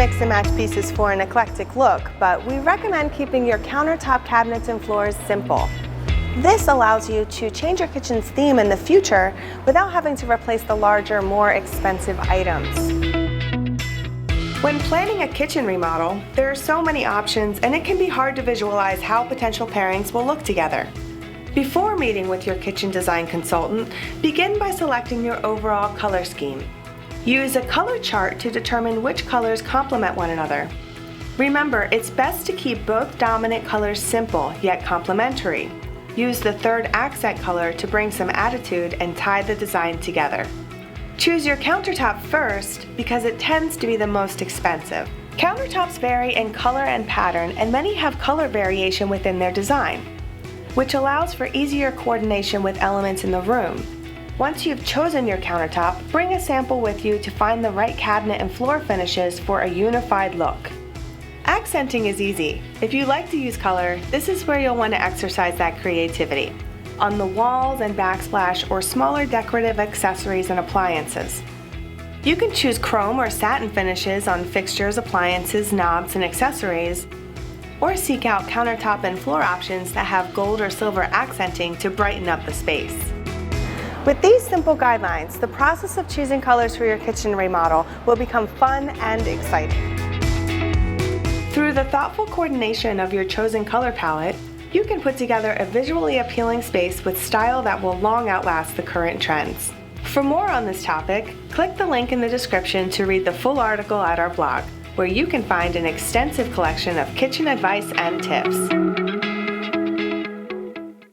mix and match pieces for an eclectic look, but we recommend keeping your countertop cabinets and floors simple. This allows you to change your kitchen's theme in the future without having to replace the larger, more expensive items. When planning a kitchen remodel, there are so many options and it can be hard to visualize how potential pairings will look together. Before meeting with your kitchen design consultant, begin by selecting your overall color scheme. Use a color chart to determine which colors complement one another. Remember, it's best to keep both dominant colors simple yet complementary. Use the third accent color to bring some attitude and tie the design together. Choose your countertop first because it tends to be the most expensive. Countertops vary in color and pattern, and many have color variation within their design, which allows for easier coordination with elements in the room. Once you've chosen your countertop, bring a sample with you to find the right cabinet and floor finishes for a unified look. Accenting is easy. If you like to use color, this is where you'll want to exercise that creativity. On the walls and backsplash or smaller decorative accessories and appliances. You can choose chrome or satin finishes on fixtures, appliances, knobs, and accessories, or seek out countertop and floor options that have gold or silver accenting to brighten up the space. With these simple guidelines, the process of choosing colors for your kitchen remodel will become fun and exciting. Through the thoughtful coordination of your chosen color palette, you can put together a visually appealing space with style that will long outlast the current trends. For more on this topic, click the link in the description to read the full article at our blog, where you can find an extensive collection of kitchen advice and tips.